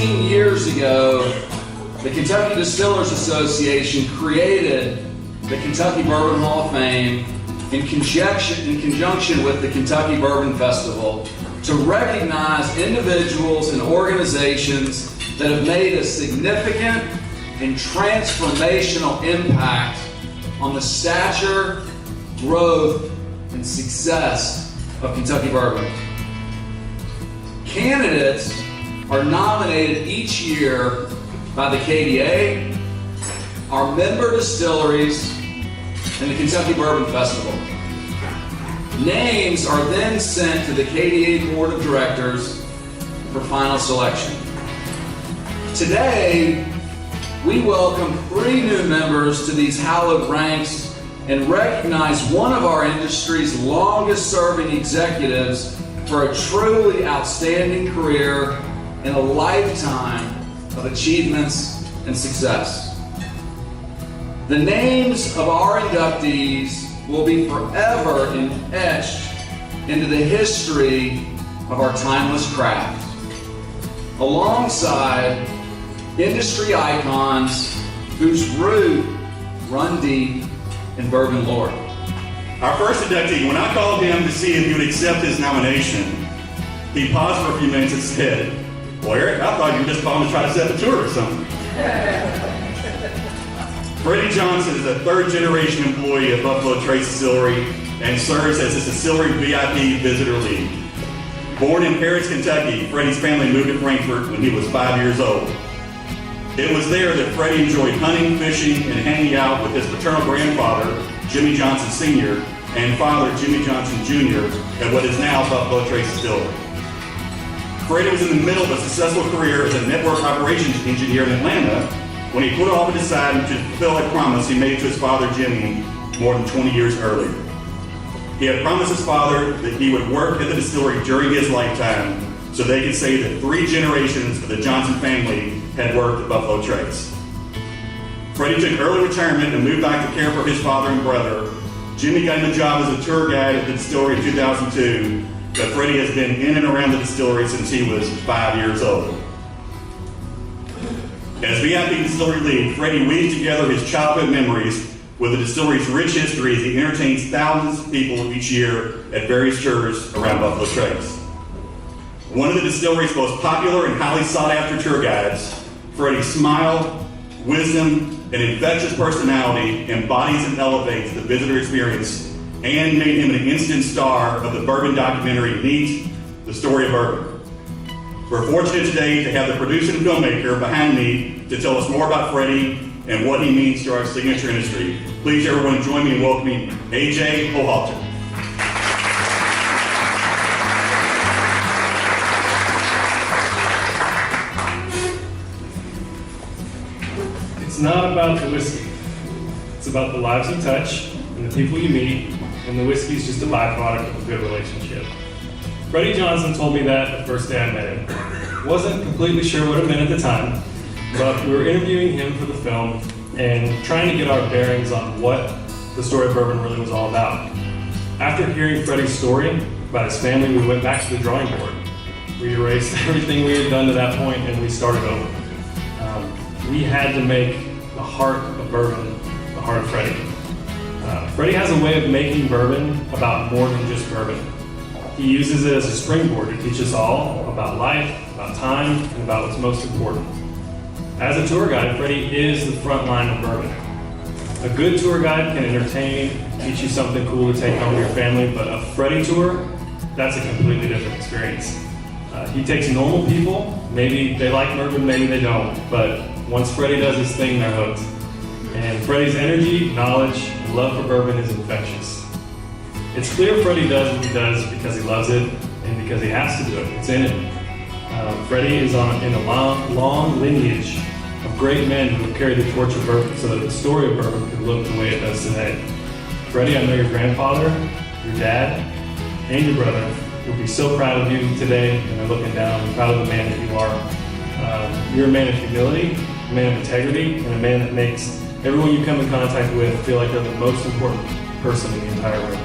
15 years ago, the Kentucky Distillers Association created the Kentucky Bourbon Hall of Fame in conjunction with the Kentucky Bourbon Festival to recognize individuals and organizations that have made a significant and transformational impact on the stature, growth, and success of Kentucky bourbon. Candidates are nominated each year by the KDA, our member distilleries, and the Kentucky Bourbon Festival. Names are then sent to the KDA Board of Directors for final selection. Today, we welcome 3 new members to these hallowed ranks and recognize one of our industry's longest-serving executives for a truly outstanding career and a lifetime of achievements and success. The names of our inductees will be forever etched into the history of our timeless craft, alongside industry icons whose roots run deep in bourbon lore. Our first inductee, when I called him to see if he would accept his nomination, he paused for a few minutes and said, "Well, Eric, I thought you were just calling to try to set the tour or something." Freddie Johnson is a 3rd-generation employee of Buffalo Trace Distillery and serves as its distillery VIP visitor lead. Born in Paris, Kentucky, Freddie's family moved to Frankfort when he was 5 years old. It was there that Freddie enjoyed hunting, fishing, and hanging out with his paternal grandfather, Jimmy Johnson Sr., and father, Jimmy Johnson Jr., at what is now Buffalo Trace Distillery. Freddie was in the middle of a successful career as a network operations engineer in Atlanta when he put off and decided to fulfill a promise he made to his father, Jimmy, more than 20 years earlier. He had promised his father that he would work at the distillery during his lifetime so they could say that 3 generations of the Johnson family had worked at Buffalo Trace. Freddie took early retirement and moved back to care for his father and brother. Jimmy got him a job as a tour guide at the distillery in 2002, but Freddie has been in and around the distillery since he was 5 years old. As VIP distillery lead, Freddie weaves together his childhood memories with the distillery's rich history as he entertains thousands of people each year at various tours around Buffalo Trace. One of the distillery's most popular and highly sought-after tour guides, Freddie's smile, wisdom, and infectious personality embodies and elevates the visitor experience and made him an instant star of the bourbon documentary Neat, The Story of Bourbon. We're fortunate today to have the producer and filmmaker behind me to tell us more about Freddie and what he means to our signature industry. Please, everyone, join me in welcoming AJ Hohalter. It's not about the whiskey. It's about the lives you touch and the people you meet, and the whiskey's just a byproduct of a good relationship. Freddie Johnson told me that the first day I met him. Wasn't completely sure what it meant at the time, but we were interviewing him for the film and trying to get our bearings on what the story of bourbon really was all about. After hearing Freddie's story about his family, we went back to the drawing board. We erased everything we had done to that point and we started over. We had to make the heart of bourbon the heart of Freddie. Freddie has a way of making bourbon about more than just bourbon. He uses it as a springboard to teach us all about life, about time, and about what's most important. As a tour guide, Freddie is the front line of bourbon. A good tour guide can entertain, teach you something cool to take home to your family, but a Freddie tour, that's a completely different experience. He takes normal people, maybe they like bourbon, maybe they don't, but once Freddie does his thing, they're hooked. And Freddie's energy, knowledge, and love for bourbon is infectious. It's clear Freddie does what he does because he loves it and because he has to do it. It's in him. Freddie is in a long lineage of great men who have carried the torch of bourbon so that the story of bourbon could look the way it does today. Freddie, I know your grandfather, your dad, and your brother will be so proud of you today, and they're looking down and proud of the man that you are. You're a man of humility, a man of integrity, and a man that makes everyone you come in contact with feel like they're the most important person in the entire room.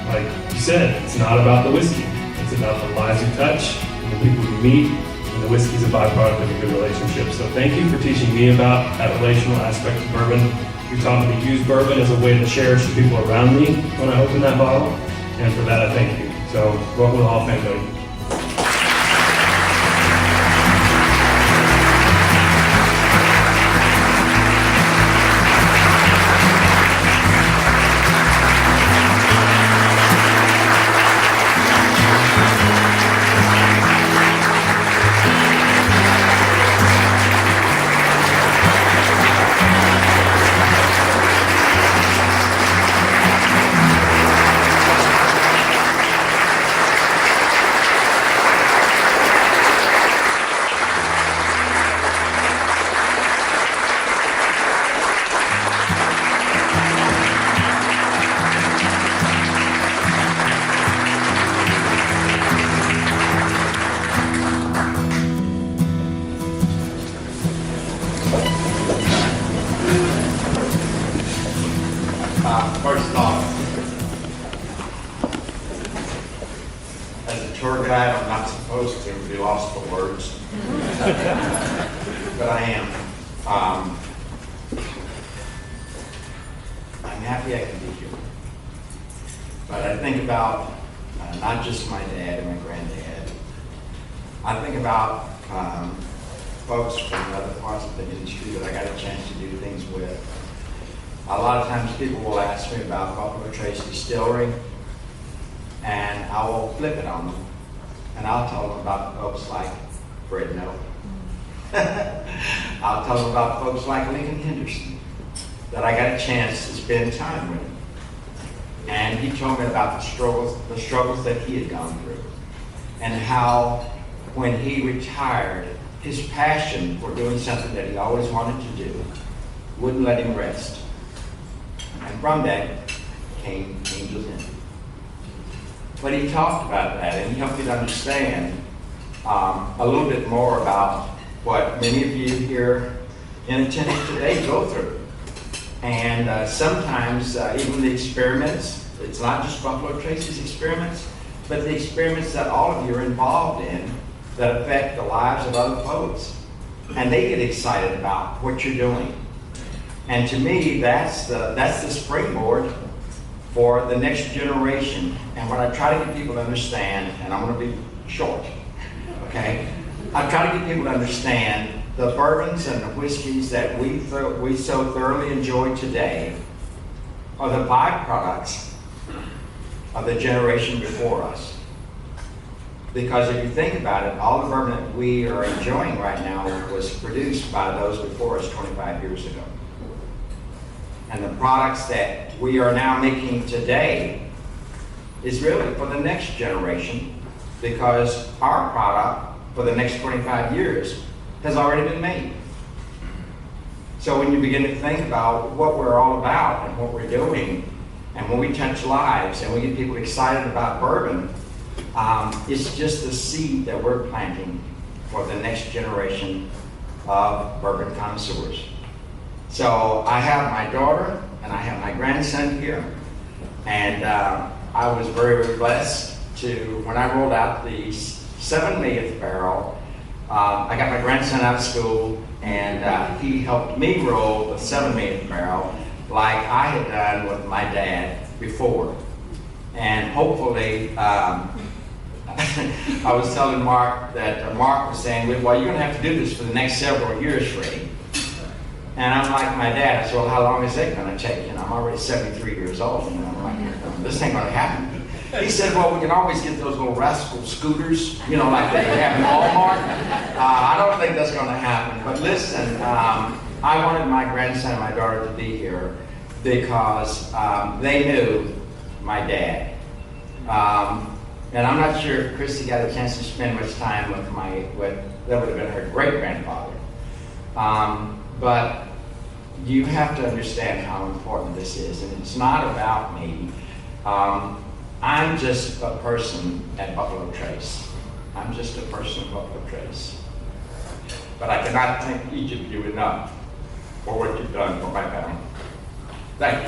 Like you said, it's not about the whiskey. It's about the lives you touch, and the people you meet, and and the whiskey's a byproduct of a good relationship. So thank you for teaching me about that relational aspect of bourbon. You taught me to use bourbon as a way to cherish the people around me when I open that bottle, and for that I thank you. So welcome to the Hall of Fame, buddy. First off, as a tour guide, I'm not supposed to be lost for words, but I am. I'm happy I can be here. But I think about not just my dad and my granddad. I think about folks from other parts of the industry that I got a chance to do things with. A lot of times people will ask me about Buffalo Trace Distillery, and I will flip it on them, and I'll tell them about folks like Fred Noe. I'll tell them about folks like Lincoln Henderson, that I got a chance to spend time with. And he told me about the struggles that he had gone through, and how when he retired, his passion for doing something that he always wanted to do wouldn't let him rest. And from that came Angels Inn. But he talked about that, and he helped me to understand a little bit more about what many of you here in attendance today go through. And sometimes even the experiments, it's not just Buffalo Trace's experiments, but the experiments that all of you are involved in that affect the lives of other folks. And they get excited about what you're doing. And to me, that's the springboard for the next generation. And what I try to get people to understand, and I'm going to be short, okay? I try to get people to understand the bourbons and the whiskeys that we so thoroughly enjoy today are the byproducts of the generation before us. Because if you think about it, all the bourbon that we are enjoying right now was produced by those before us 25 years ago. And the products that we are now making today is really for the next generation, because our product for the next 25 years has already been made. So when you begin to think about what we're all about and what we're doing, and when we touch lives and we get people excited about bourbon, it's just the seed that we're planting for the next generation of bourbon connoisseurs. So I have my daughter and I have my grandson here, and I was very, very blessed to, when I rolled out the 7 millionth barrel, I got my grandson out of school, and he helped me roll the 7 millionth barrel like I had done with my dad before. And hopefully, I was telling Mark that Mark was saying, well, you're going to have to do this for the next several years, Freddie. And I'm like my dad. I said, well, how long is that going to take? You know, I'm already 73 years old. And I'm like, this ain't going to happen. He said, well, we can always get those little rascal scooters, you know, like they have in Walmart. I don't think that's going to happen. But listen, I wanted my grandson and my daughter to be here because they knew my dad. And I'm not sure if Christy got a chance to spend much time with that would have been her great-grandfather. But you have to understand how important this is, and it's not about me. I'm just a person at Buffalo Trace. I'm just a person at Buffalo Trace. But I cannot thank each of you enough for what you've done for my family. Thank you.